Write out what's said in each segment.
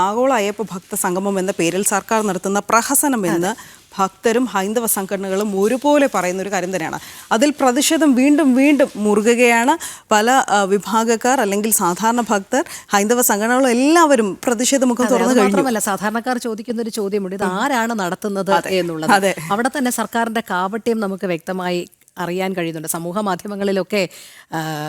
ആഗോള അയ്യപ്പ ഭക്ത സംഗമം എന്ന പേരിൽ സർക്കാർ നടത്തുന്ന പ്രഹസനമെന്ന് ഭക്തരും ഹൈന്ദവ സംഘടനകളും ഒരുപോലെ പറയുന്ന ഒരു കാര്യം തന്നെയാണ്. അതിൽ പ്രതിഷേധം വീണ്ടും മുറുകുകയാണ്. പല വിഭാഗക്കാർ അല്ലെങ്കിൽ സാധാരണ ഭക്തർ, ഹൈന്ദവ സംഘടനകളും എല്ലാവരും പ്രതിഷേധമുഖം തുറന്നു കഴിഞ്ഞു. മാത്രമല്ല സാധാരണക്കാർ ചോദിക്കുന്ന ഒരു ചോദ്യമുണ്ട്, ഇത് ആരാണ് നടത്തുന്നത് എന്നുള്ളത്. അവിടെ തന്നെ സർക്കാരിന്റെ കാപട്യം നമുക്ക് വ്യക്തമായി അറിയാൻ കഴിയുന്നുണ്ട്. സമൂഹ മാധ്യമങ്ങളിലൊക്കെ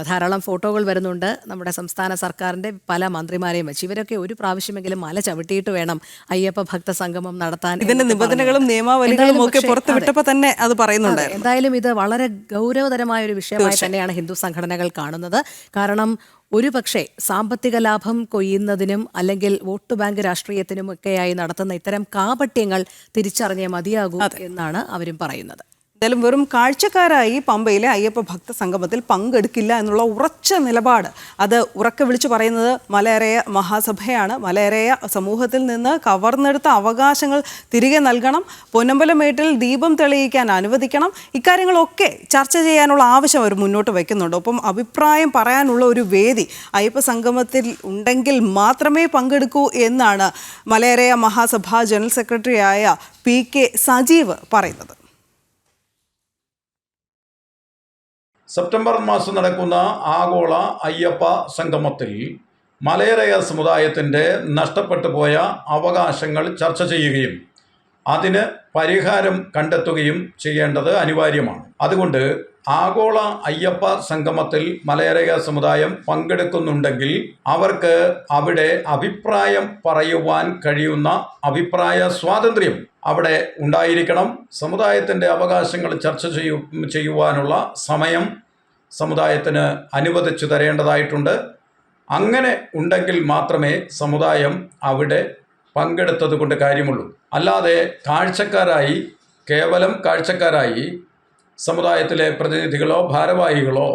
ധാരാളം ഫോട്ടോകൾ വരുന്നുണ്ട്. നമ്മുടെ സംസ്ഥാന സർക്കാരിൻ്റെ പല മന്ത്രിമാരെയും വെച്ച് ഇവരൊക്കെ ഒരു പ്രാവശ്യമെങ്കിലും മല ചവിട്ടിയിട്ട് വേണം അയ്യപ്പ ഭക്ത സംഗമം നടത്താൻ. ഇതിന്റെ നിബന്ധനകളും നിയമാവലികളും ഒക്കെ പുറത്തുവിട്ടപ്പോൾ തന്നെ അത് പറയുന്നുണ്ട്. എന്തായാലും ഇത് വളരെ ഗൗരവതരമായ ഒരു വിഷയമായി തന്നെയാണ് ഹിന്ദു സംഘടനകൾ കാണുന്നത്. കാരണം ഒരുപക്ഷെ സാമ്പത്തിക ലാഭം കൊയ്യുന്നതിനും അല്ലെങ്കിൽ വോട്ട് ബാങ്ക് രാഷ്ട്രീയത്തിനും ഒക്കെയായി നടത്തുന്ന ഇത്തരം കാപട്യങ്ങൾ തിരിച്ചറിഞ്ഞേ മതിയാകൂ എന്നാണ് അവരും പറയുന്നത്. എന്തായാലും വെറും കാഴ്ചക്കാരായി പമ്പയിലെ അയ്യപ്പ ഭക്ത സംഗമത്തിൽ പങ്കെടുക്കില്ല എന്നുള്ള ഉറച്ച നിലപാട് അത് ഉറക്കെ വിളിച്ചു പറയുന്നത് മലയരയ മഹാസഭയാണ്. മലയരയ സമൂഹത്തിൽ നിന്ന് കവർന്നെടുത്ത അവകാശങ്ങൾ തിരികെ നൽകണം, പൊന്നമ്പലമേട്ടിൽ ദീപം തെളിയിക്കാൻ അനുവദിക്കണം, ഇക്കാര്യങ്ങളൊക്കെ ചർച്ച ചെയ്യാനുള്ള ആവശ്യം അവർ മുന്നോട്ട് വയ്ക്കുന്നുണ്ട്. ഒപ്പം അഭിപ്രായം പറയാനുള്ള ഒരു വേദി അയ്യപ്പ സംഗമത്തിൽ ഉണ്ടെങ്കിൽ മാത്രമേ പങ്കെടുക്കൂ എന്നാണ് മലയരയ മഹാസഭ ജനറൽ സെക്രട്ടറിയായ PK സജീവ് പറയുന്നത്. സെപ്റ്റംബർ മാസം നടക്കുന്ന ആഗോള അയ്യപ്പ സംഗമത്തിൽ മലയരയ സമുദായത്തിൻ്റെ നഷ്ടപ്പെട്ടു പോയ അവകാശങ്ങൾ ചർച്ച ചെയ്യുകയും അതിന് പരിഹാരം കണ്ടെത്തുകയും ചെയ്യേണ്ടത് അനിവാര്യമാണ്. അതുകൊണ്ട് ആഗോള അയ്യപ്പ സംഗമത്തിൽ മലയരയ സമുദായം പങ്കെടുക്കുന്നുണ്ടെങ്കിൽ അവർക്ക് അവിടെ അഭിപ്രായം പറയുവാൻ കഴിയുന്ന അഭിപ്രായ സ്വാതന്ത്ര്യം അവിടെ ഉണ്ടായിരിക്കണം. സമുദായത്തിൻ്റെ അവകാശങ്ങൾ ചർച്ച ചെയ്യുവാനുള്ള സമയം സമുദായത്തിന് അനുവദിച്ചു തരേണ്ടതായിട്ടുണ്ട്. അങ്ങനെ ഉണ്ടെങ്കിൽ മാത്രമേ സമുദായം അവിടെ പങ്കെടുത്തത് കൊണ്ട് കാര്യമുള്ളൂ. അല്ലാതെ കാഴ്ചക്കാരായി, കേവലം കാഴ്ചക്കാരായി സമുദായത്തിലെ പ്രതിനിധികളോ ഭാരവാഹികളോ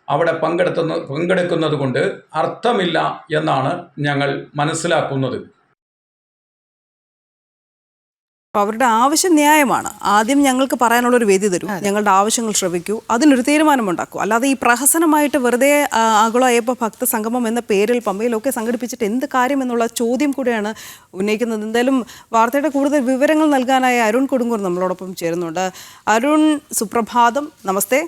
അവിടെ പങ്കെടുക്കുന്നത് കൊണ്ട് അർത്ഥമില്ല എന്നാണ് ഞങ്ങൾ മനസ്സിലാക്കുന്നത്. അവരുടെ ആവശ്യം ന്യായമാണ്. ആദ്യം ഞങ്ങൾക്ക് പറയാനുള്ളൊരു വേദി തരൂ, ഞങ്ങളുടെ ആവശ്യങ്ങൾ ശ്രവിക്കൂ, അതിനൊരു തീരുമാനമുണ്ടാക്കൂ. അല്ലാതെ ഈ പ്രഹസനമായിട്ട് വെറുതെ ആഗോള അയ്യപ്പ ഭക്ത സംഗമം എന്ന പേരിൽ പമ്പയിലൊക്കെ സംഘടിപ്പിച്ചിട്ട് എന്ത് കാര്യം എന്നുള്ള ചോദ്യം കൂടെയാണ് ഉന്നയിക്കുന്നത്. എന്തായാലും വാർത്തയുടെ കൂടുതൽ വിവരങ്ങൾ നൽകാനായി അരുൺ കൊടുങ്ങൂർ നമ്മളോടൊപ്പം ചേരുന്നുണ്ട്. അരുൺ, സുപ്രഭാതം, നമസ്തേ.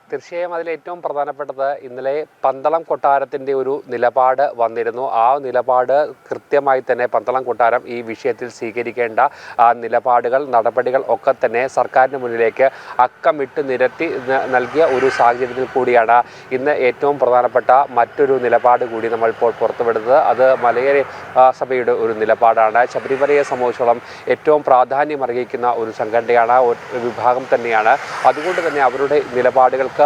തീർച്ചയായും അതിൽ ഏറ്റവും പ്രധാനപ്പെട്ടത് ഇന്നലെ പന്തളം കൊട്ടാരത്തിൻ്റെ ഒരു നിലപാട് വന്നിരുന്നു. ആ നിലപാട് കൃത്യമായി തന്നെ പന്തളം കൊട്ടാരം ഈ വിഷയത്തിൽ സ്വീകരിക്കേണ്ട നിലപാടുകൾ, നടപടികൾ ഒക്കെ തന്നെ സർക്കാരിന് മുന്നിലേക്ക് അക്കമിട്ട് നിരത്തി നൽകിയ ഒരു സാഹചര്യത്തിൽ കൂടിയാണ് ഇന്ന് ഏറ്റവും പ്രധാനപ്പെട്ട മറ്റൊരു നിലപാട് കൂടി നമ്മൾ ഇപ്പോൾ പുറത്തുവിടുന്നത്. അത് മലയരയ സഭയുടെ ഒരു നിലപാടാണ്. ശബരിമലയെ സംബന്ധിച്ചോളം ഏറ്റവും പ്രാധാന്യം അർഹിക്കുന്ന ഒരു സംഘടനയാണ്, ഒരു വിഭാഗം തന്നെയാണ്. അതുകൊണ്ട് തന്നെ അവരുടെ നിലപാടുകൾക്ക്,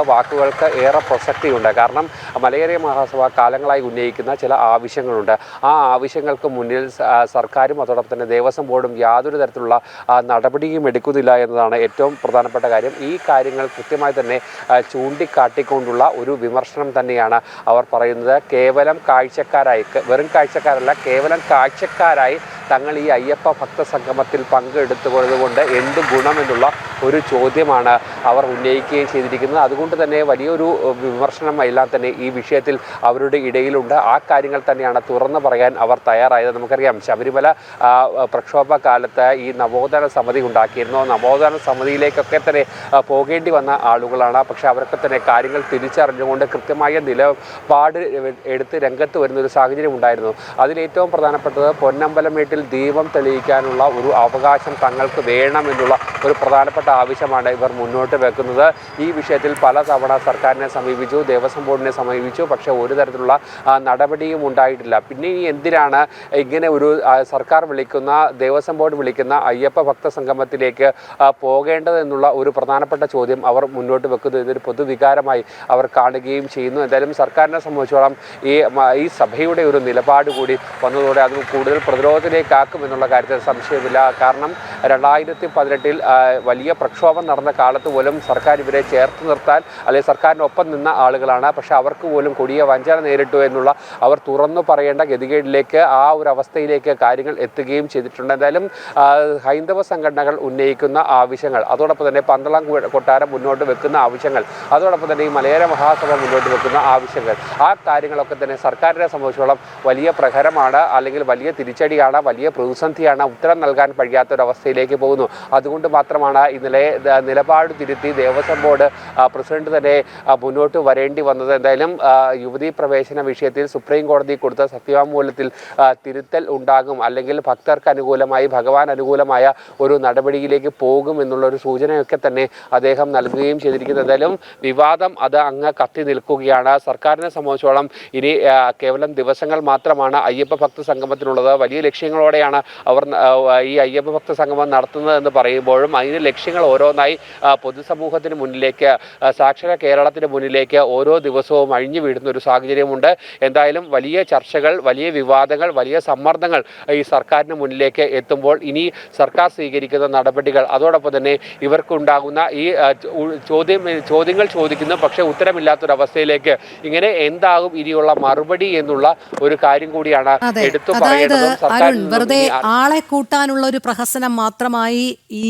വാക്കുകൾക്ക് ഏറെ പ്രസക്തിയുണ്ട്. കാരണം മലയരയ മഹാസഭ കാലങ്ങളായി ഉന്നയിക്കുന്ന ചില ആവശ്യങ്ങളുണ്ട്. ആ ആവശ്യങ്ങൾക്ക് മുന്നിൽ സർക്കാരും അതോടൊപ്പം തന്നെ ദേവസ്വം ബോർഡും യാതൊരു തരത്തിലുള്ള നടപടിയും എടുക്കുന്നില്ല എന്നതാണ് ഏറ്റവും പ്രധാനപ്പെട്ട കാര്യം. ഈ കാര്യങ്ങൾ കൃത്യമായി തന്നെ ചൂണ്ടിക്കാട്ടിക്കൊണ്ടുള്ള ഒരു വിമർശനം തന്നെയാണ് അവർ പറയുന്നത്. കേവലം കാഴ്ചക്കാരായി, വെറും കാഴ്ചക്കാരല്ല, കേവലം കാഴ്ചക്കാരായി തങ്ങൾ ഈ അയ്യപ്പ ഭക്ത സംഗമത്തിൽ പങ്കെടുത്തുകൊണ്ട് എന്ത് ഗുണമെന്നുള്ള ഒരു ചോദ്യമാണ് അവർ ഉന്നയിക്കുകയും ചെയ്തിരിക്കുന്നത്. അതുകൊണ്ട് തന്നെ വലിയൊരു വിമർശനം എല്ലാം തന്നെ ഈ വിഷയത്തിൽ അവരുടെ ഇടയിലുണ്ട്. ആ കാര്യങ്ങൾ തന്നെയാണ് തുറന്നു പറയാൻ അവർ തയ്യാറായത്. നമുക്കറിയാം, ശബരിമല പ്രക്ഷോഭ കാലത്ത് ഈ നവോത്ഥാന സമിതി ഉണ്ടാക്കിയിരുന്നു. നവോത്ഥാന സമിതിയിലേക്കൊക്കെ തന്നെ പോകേണ്ടി വന്ന ആളുകളാണ്. പക്ഷേ അവരൊക്കെ തന്നെ കാര്യങ്ങൾ തിരിച്ചറിഞ്ഞുകൊണ്ട് കൃത്യമായ നിലപാട് എടുത്ത് രംഗത്ത് വരുന്നൊരു സാഹചര്യം ഉണ്ടായിരുന്നു. അതിലേറ്റവും പ്രധാനപ്പെട്ടത് പൊന്നമ്പലമേട്ടിൽ ദീപം തെളിയിക്കാനുള്ള ഒരു അവകാശം തങ്ങൾക്ക് വേണമെന്നുള്ള ഒരു പ്രധാനപ്പെട്ട ആവശ്യമാണ് ഇവർ മുന്നോട്ട് വെക്കുന്നത്. ഈ വിഷയത്തിൽ പലതവണ സർക്കാരിനെ സമീപിച്ചു, ദേവസ്വം ബോർഡിനെ സമീപിച്ചു. പക്ഷേ ഒരു തരത്തിലുള്ള നടപടിയും ഉണ്ടായിട്ടില്ല. പിന്നെ ഈ എന്തിനാണ് ഇങ്ങനെ ഒരു സർക്കാർ വിളിക്കുന്ന, ദേവസ്വം ബോർഡ് വിളിക്കുന്ന അയ്യപ്പ ഭക്ത സംഗമത്തിലേക്ക് പോകേണ്ടതെന്നുള്ള ഒരു പ്രധാനപ്പെട്ട ചോദ്യം അവർ മുന്നോട്ട് വെക്കുന്നത് ഇതൊരു പൊതുവികാരമായി അവർ കാണുകയും ചെയ്യുന്നു. എന്തായാലും സർക്കാരിനെ സംബന്ധിച്ചോളം ഈ സഭയുടെ ഒരു നിലപാട് കൂടി വന്നതോടെ അത് കൂടുതൽ പ്രതിരോധത്തിലേക്ക് മുന്നിലേക്കാക്കുമെന്നുള്ള കാര്യത്തിൽ സംശയമില്ല. കാരണം 2018 വലിയ പ്രക്ഷോഭം നടന്ന കാലത്ത് പോലും സർക്കാർ ഇവരെ ചേർത്ത് നിർത്താൻ അല്ലെങ്കിൽ സർക്കാരിനൊപ്പം നിന്ന ആളുകളാണ്. പക്ഷെ അവർക്ക് പോലും കൊടിയ വഞ്ചന നേരിട്ടു എന്നുള്ള അവർ തുറന്നു പറയേണ്ട ഗതികേടിലേക്ക് ആ ഒരു അവസ്ഥയിലേക്ക് കാര്യങ്ങൾ എത്തുകയും ചെയ്തിട്ടുണ്ട്. എന്തായാലും ഹൈന്ദവ സംഘടനകൾ ഉന്നയിക്കുന്ന ആവശ്യങ്ങൾ, അതോടൊപ്പം തന്നെ പന്തളം കൊട്ടാരം മുന്നോട്ട് വെക്കുന്ന ആവശ്യങ്ങൾ, അതോടൊപ്പം തന്നെ ഈ മലയോര മഹാസഭ മുന്നോട്ട് വെക്കുന്ന ആവശ്യങ്ങൾ, ആ കാര്യങ്ങളൊക്കെ തന്നെ സർക്കാരിനെ സംബന്ധിച്ചോളം വലിയ പ്രഹരമാണ്, അല്ലെങ്കിൽ വലിയ തിരിച്ചടിയാണ്, വലിയ പ്രതിസന്ധിയാണ്. ഉത്തരം നൽകാൻ കഴിയാത്തൊരവസ്ഥയിലേക്ക് പോകുന്നു. അതുകൊണ്ട് മാത്രമാണ് ഇന്നലെ നിലപാട് തിരുത്തി ദേവസ്വം ബോർഡ് പ്രസിഡന്റ് തന്നെ മുന്നോട്ട് വരേണ്ടി വന്നത്. എന്തായാലും യുവതീ പ്രവേശന വിഷയത്തിൽ സുപ്രീം കോടതി കൊടുത്ത സത്യവാങ്മൂലത്തിൽ തിരുത്തൽ ഉണ്ടാകും, അല്ലെങ്കിൽ ഭക്തർക്ക് അനുകൂലമായി ഭഗവാൻ അനുകൂലമായ ഒരു നടപടിയിലേക്ക് പോകും എന്നുള്ളൊരു സൂചനയൊക്കെ തന്നെ അദ്ദേഹം നൽകുകയും ചെയ്തിരിക്കുന്നത്. എന്തായാലും വിവാദം അത് അങ്ങ് കത്തി നിൽക്കുകയാണ്. സർക്കാരിനെ സംബന്ധിച്ചോളം ഇനി കേവലം ദിവസങ്ങൾ മാത്രമാണ് അയ്യപ്പ ഭക്ത സംഗമത്തിനുള്ളത്. വലിയ ലക്ഷ്യങ്ങളോടെയാണ് അവർ ഈ അയ്യപ്പ ഭക്ത സംഗമം നടത്തുന്നതെന്ന് പറയുമ്പോഴും അതിന് ലക്ഷ്യങ്ങൾ ഓരോന്നായി പൊതുസമൂഹത്തിന് മുന്നിലേക്ക്, സാക്ഷര കേരളത്തിന് മുന്നിലേക്ക് ഓരോ ദിവസവും അഴിഞ്ഞു വീഴുന്ന ഒരു സാഹചര്യമുണ്ട്. എന്തായാലും വലിയ ചർച്ചകൾ, വലിയ വിവാദങ്ങൾ, വലിയ സമ്മർദ്ദങ്ങൾ ഈ സർക്കാരിന് മുന്നിലേക്ക് എത്തുമ്പോൾ ഇനി സർക്കാർ സ്വീകരിക്കുന്ന നടപടികൾ, അതോടൊപ്പം തന്നെ ഇവർക്കുണ്ടാകുന്ന ഈ ചോദ്യങ്ങൾ ചോദിക്കുന്നു പക്ഷേ ഉത്തരമില്ലാത്തൊരവസ്ഥയിലേക്ക്, ഇങ്ങനെ എന്താകും ഇനിയുള്ള മറുപടി എന്നുള്ള ഒരു കാര്യം കൂടിയാണ് എടുത്തു പറയേണ്ടത്. വെറുതെ ആളെ കൂട്ടാനുള്ള ഒരു പ്രഹസനം മാത്രമായി ഈ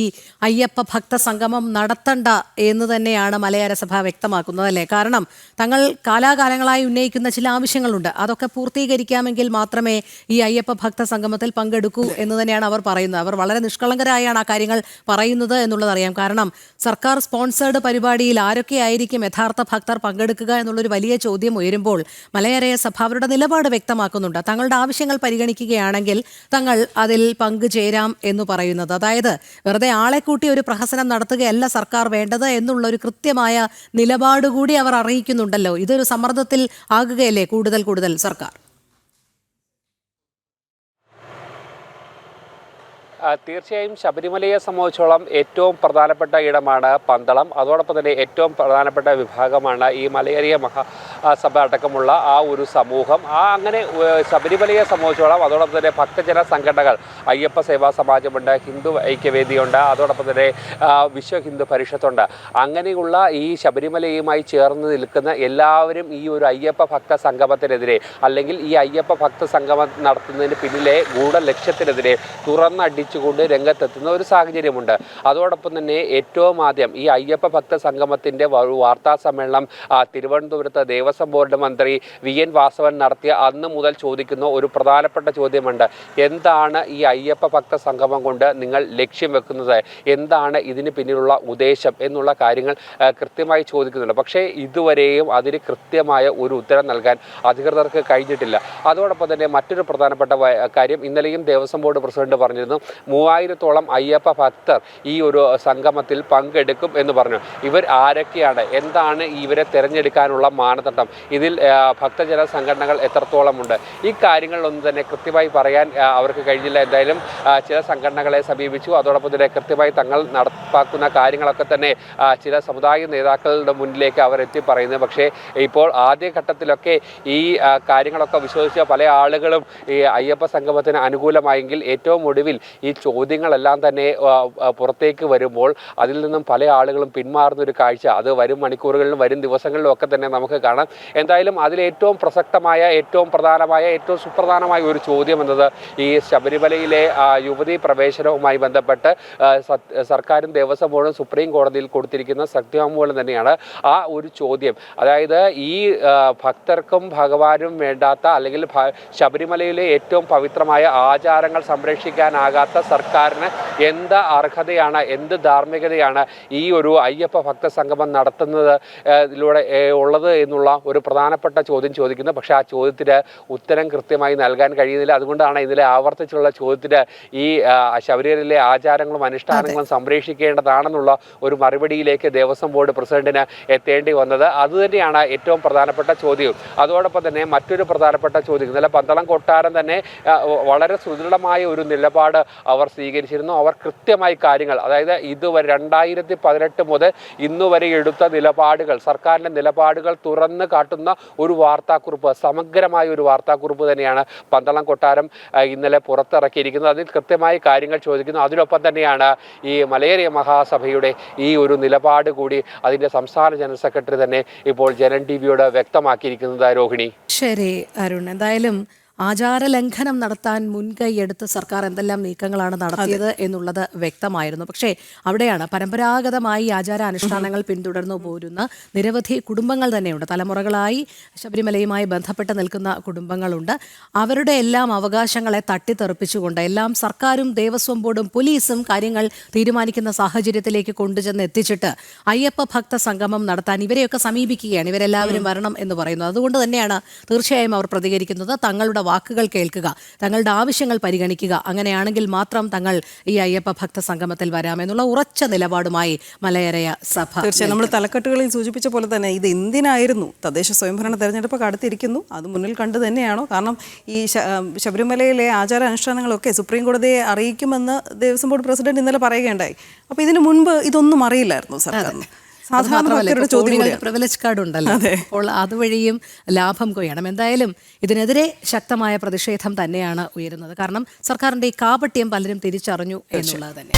അയ്യപ്പ ഭക്ത സംഗമം നടത്തണ്ട എന്ന് തന്നെയാണ് മലയാര സഭ വ്യക്തമാക്കുന്നത്, അല്ലേ? കാരണം തങ്ങൾ കാലാകാലങ്ങളായി ഉന്നയിക്കുന്ന ചില ആവശ്യങ്ങളുണ്ട്, അതൊക്കെ പൂർത്തീകരിക്കാമെങ്കിൽ മാത്രമേ ഈ അയ്യപ്പ ഭക്ത സംഗമത്തിൽ പങ്കെടുക്കൂ എന്ന് തന്നെയാണ് അവർ പറയുന്നത്. അവർ വളരെ നിഷ്കളങ്കരായാണ് ആ കാര്യങ്ങൾ പറയുന്നത് എന്നുള്ളതറിയാം. കാരണം സർക്കാർ സ്പോൺസേർഡ് പരിപാടിയിൽ ആരൊക്കെയായിരിക്കും യഥാർത്ഥ ഭക്തർ പങ്കെടുക്കുക എന്നുള്ളൊരു വലിയ ചോദ്യം ഉയരുമ്പോൾ മലയാര സഭ അവരുടെ നിലപാട് വ്യക്തമാക്കുന്നുണ്ട്. തങ്ങളുടെ ആവശ്യങ്ങൾ പരിഗണിക്കുകയാണെങ്കിൽ തങ്ങൾ അതിൽ പങ്കുചേരാം എന്ന് പറയുന്നത്. അതായത് വെറുതെ ആളെ കൂട്ടി ഒരു പ്രഹസനം നടത്തുകയല്ല സർക്കാർ വേണ്ടത് എന്നുള്ള ഒരു കൃത്യമായ നിലപാടുകൂടി അവർ അറിയിക്കുന്നുണ്ടല്ലോ. ഇതൊരു സമ്മർദ്ദത്തിൽ ആകുകയല്ലേ കൂടുതൽ സർക്കാർ? തീർച്ചയായും ശബരിമലയെ സംബന്ധിച്ചോളം ഏറ്റവും പ്രധാനപ്പെട്ട ഇടമാണ് പന്തളം. അതോടൊപ്പം തന്നെ ഏറ്റവും പ്രധാനപ്പെട്ട വിഭാഗമാണ് ഈ മലയേറിയ മഹാസഭ അടക്കമുള്ള ആ ഒരു സമൂഹം. അങ്ങനെ ശബരിമലയെ സംബന്ധിച്ചോളം അതോടൊപ്പം തന്നെ ഭക്തജന സംഘടനകൾ, അയ്യപ്പ സേവാ സമാജമുണ്ട്, ഹിന്ദു ഐക്യവേദിയുണ്ട്, അതോടൊപ്പം തന്നെ വിശ്വ ഹിന്ദു പരിഷത്തുണ്ട്. അങ്ങനെയുള്ള ഈ ശബരിമലയുമായി ചേർന്ന് നിൽക്കുന്ന എല്ലാവരും ഈ ഒരു അയ്യപ്പ ഭക്ത സംഗമത്തിനെതിരെ, അല്ലെങ്കിൽ ഈ അയ്യപ്പ ഭക്ത സംഗമം നടത്തുന്നതിന് പിന്നിലെ ഗൂഢലക്ഷ്യത്തിനെതിരെ തുറന്നടിച്ചുകൊണ്ട് രംഗത്തെത്തുന്ന ഒരു സാഹചര്യമുണ്ട്. അതോടൊപ്പം തന്നെ ഏറ്റവും ആദ്യം ഈ അയ്യപ്പ ഭക്ത സംഗമത്തിൻ്റെ വാർത്താ സമ്മേളനം തിരുവനന്തപുരത്ത് ദേവസ്വം ബോർഡ് മന്ത്രി VN വാസവൻ നടത്തിയ അന്ന് മുതൽ ചോദിക്കുന്ന ഒരു പ്രധാനപ്പെട്ട ചോദ്യമുണ്ട്. എന്താണ് ഈ അയ്യപ്പ ഭക്ത സംഗമം കൊണ്ട് നിങ്ങൾ ലക്ഷ്യം വെക്കുന്നത്, എന്താണ് ഇതിന് പിന്നിലുള്ള ഉദ്ദേശം എന്നുള്ള കാര്യങ്ങൾ കൃത്യമായി ചോദിക്കുന്നുണ്ട്. പക്ഷേ ഇതുവരെയും അതിന് കൃത്യമായ ഒരു ഉത്തരം നൽകാൻ അധികൃതർക്ക് കഴിഞ്ഞിട്ടില്ല. അതോടൊപ്പം തന്നെ മറ്റൊരു പ്രധാനപ്പെട്ട കാര്യം, ഇന്നലെയും ദേവസ്വം ബോർഡ് പ്രസിഡന്റ് പറഞ്ഞിരുന്നു 3000-ഓളം അയ്യപ്പ ഭക്തർ ഈ ഒരു സംഗമത്തിൽ പങ്കെടുക്കും എന്ന് പറഞ്ഞു. ഇവർ ആരൊക്കെയാണ്, എന്താണ് ഇവരെ തിരഞ്ഞെടുക്കാനുള്ള മാനദണ്ഡം, ഇതിൽ ഭക്തജന സംഘടനകൾ എത്രത്തോളമുണ്ട്, ഈ കാര്യങ്ങളിലൊന്നും തന്നെ കൃത്യമായി പറയാൻ അവർക്ക് കഴിഞ്ഞില്ല. എന്തായാലും ചില സംഘടനകളെ സമീപിച്ചു. അതോടൊപ്പം തന്നെ കൃത്യമായി തങ്ങൾ നടപ്പാക്കുന്ന കാര്യങ്ങളൊക്കെ തന്നെ ചില സമുദായ നേതാക്കളുടെ മുന്നിലേക്ക് അവർ എത്തി പറയുന്നത്. പക്ഷേ ഇപ്പോൾ ആദ്യഘട്ടത്തിലൊക്കെ ഈ കാര്യങ്ങളൊക്കെ വിശ്വസിച്ച പല ആളുകളും ഈ അയ്യപ്പ സംഗമത്തിന് അനുകൂലമായെങ്കിൽ ഏറ്റവും ഒടുവിൽ ഈ ചോദ്യങ്ങളെല്ലാം തന്നെ പുറത്തേക്ക് വരുമ്പോൾ അതിൽ നിന്നും പല ആളുകളും പിന്മാറുന്നൊരു കാഴ്ച അത് വരും മണിക്കൂറുകളിലും വരും ദിവസങ്ങളിലും ഒക്കെ തന്നെ നമുക്ക് കാണാം. എന്തായാലും അതിലേറ്റവും പ്രസക്തമായ, ഏറ്റവും പ്രധാനമായ, ഏറ്റവും സുപ്രധാനമായ ഒരു ചോദ്യം എന്നത് ഈ ശബരിമലയിലെ യുവതീ പ്രവേശനവുമായി ബന്ധപ്പെട്ട് സർക്കാരും ദേവസ്വം ബോർഡും സുപ്രീം കോടതിയിൽ കൊടുത്തിരിക്കുന്ന സത്യവാങ്മൂലം തന്നെയാണ്. ആ ഒരു ചോദ്യം, അതായത് ഈ ഭക്തർക്കും ഭഗവാനും വേണ്ടാത്ത, അല്ലെങ്കിൽ ശബരിമലയിലെ ഏറ്റവും പവിത്രമായ ആചാരങ്ങൾ സംരക്ഷിക്കാനാകാത്ത സർക്കാരിന് എന്ത് അർഹതയാണ്, എന്ത് ധാർമ്മികതയാണ് ഈ ഒരു അയ്യപ്പ ഭക്ത സംഗമം നടത്തുന്നത് ഇതിലൂടെ ഉള്ളത് എന്നുള്ള ഒരു പ്രധാനപ്പെട്ട ചോദ്യം ചോദിക്കുന്നത്. പക്ഷേ ആ ചോദ്യത്തിന് ഉത്തരം കൃത്യമായി നൽകാൻ കഴിയുന്നില്ല. അതുകൊണ്ടാണ് ഇതിലെ ആവർത്തിച്ചുള്ള ചോദ്യത്തിന് ഈ ശബരിമലയിലെ ആചാരങ്ങളും അനുഷ്ഠാനങ്ങളും സംരക്ഷിക്കേണ്ടതാണെന്നുള്ള ഒരു മറുപടിയിലേക്ക് ദേവസ്വം ബോർഡ് പ്രസിഡന്റിന് എത്തേണ്ടി വന്നത്. അതുതന്നെയാണ് ഏറ്റവും പ്രധാനപ്പെട്ട ചോദ്യം. അതോടൊപ്പം തന്നെ മറ്റൊരു പ്രധാനപ്പെട്ട ചോദ്യം, ഇന്നലെ പന്തളം കൊട്ടാരം തന്നെ വളരെ സുദൃഢമായ ഒരു നിലപാട് അവർ സ്വീകരിച്ചിരുന്നു. അവർ കൃത്യമായി കാര്യങ്ങൾ, അതായത് ഇതുവരെ 2018 മുതൽ ഇന്നുവരെ എടുത്ത നിലപാടുകൾ, സർക്കാരിൻ്റെ നിലപാടുകൾ തുറന്ന് കാട്ടുന്ന ഒരു വാർത്താക്കുറിപ്പ്, സമഗ്രമായ ഒരു വാർത്താക്കുറിപ്പ് തന്നെയാണ് പന്തളം കൊട്ടാരം ഇന്നലെ പുറത്തിറക്കിയിരിക്കുന്നത്. അതിൽ കൃത്യമായി കാര്യങ്ങൾ ചോദിക്കുന്നു. അതിനൊപ്പം തന്നെയാണ് ഈ മലയേറിയ മഹാസഭയുടെ ഈ ഒരു നിലപാട് കൂടി അതിൻ്റെ സംസ്ഥാന ജനറൽ സെക്രട്ടറി തന്നെ ഇപ്പോൾ ജനൻ ടിവിയോട് വ്യക്തമാക്കിയിരിക്കുന്നത്. രോഹിണി. ശരി അരുൺ, എന്തായാലും ആചാരലംഘനം നടത്താൻ മുൻകൈയെടുത്ത് സർക്കാർ എന്തെല്ലാം നീക്കങ്ങളാണ് നടത്തിയത് എന്നുള്ളത് വ്യക്തമായിരുന്നു. പക്ഷേ അവിടെയാണ് പരമ്പരാഗതമായി ആചാരാനുഷ്ഠാനങ്ങൾ പിന്തുടർന്നു പോരുന്ന നിരവധി കുടുംബങ്ങൾ തന്നെയുണ്ട്. തലമുറകളായി ശബരിമലയുമായി ബന്ധപ്പെട്ട് നിൽക്കുന്ന കുടുംബങ്ങളുണ്ട്. അവരുടെ എല്ലാം അവകാശങ്ങളെ തട്ടിത്തെറിപ്പിച്ചുകൊണ്ട് എല്ലാം സർക്കാരും ദേവസ്വം ബോർഡും പോലീസും കാര്യങ്ങൾ തീരുമാനിക്കുന്ന സാഹചര്യത്തിലേക്ക് കൊണ്ടുചെന്ന് എത്തിച്ചിട്ട് അയ്യപ്പ ഭക്ത സംഗമം നടത്താൻ ഇവരെയൊക്കെ സമീപിക്കുകയാണ്. ഇവരെല്ലാവരും വരണം എന്ന് പറയുന്നു. അതുകൊണ്ട് തന്നെയാണ് തീർച്ചയായും അവർ പ്രതികരിക്കുന്നത്. തങ്ങളുടെ വാക്കുകൾ കേൾക്കുക, തങ്ങളുടെ ആവശ്യങ്ങൾ പരിഗണിക്കുക, അങ്ങനെയാണെങ്കിൽ മാത്രം തങ്ങൾ ഈ അയ്യപ്പ ഭക്ത സംഗമത്തിൽ വരാമെന്നുള്ള ഉറച്ച നിലപാടുമായി മലയരയ സഭ. തീർച്ചയായും നമ്മൾ തലക്കെട്ടുകളിൽ സൂചിപ്പിച്ച പോലെ തന്നെ ഇത് എന്തിനായിരുന്നു? തദ്ദേശ സ്വയംഭരണ തെരഞ്ഞെടുപ്പ് അടുത്തിരിക്കുന്നു. അത് മുന്നിൽ കണ്ടു തന്നെയാണോ? കാരണം ഈ ശബരിമലയിലെ ആചാരാനുഷ്ഠാനങ്ങളൊക്കെ സുപ്രീം കോടതിയെ അറിയിക്കുമെന്ന് ദേവസ്വം ബോർഡ് പ്രസിഡന്റ് ഇന്നലെ പറയുകയുണ്ടായി. അപ്പോൾ ഇതിനു മുൻപ് ഇതൊന്നും അറിയില്ലായിരുന്നു സർക്കാരിന്. പ്രിവിലേജ് കാർഡ് ഉണ്ടല്ലോ, അപ്പോൾ അതുവഴിയും ലാഭം കൊയ്യണം. എന്തായാലും ഇതിനെതിരെ ശക്തമായ പ്രതിഷേധം തന്നെയാണ് ഉയരുന്നത്. കാരണം സർക്കാരിന്റെ ഈ കാപട്യം പലരും തിരിച്ചറിഞ്ഞു എന്നുള്ളത് തന്നെ.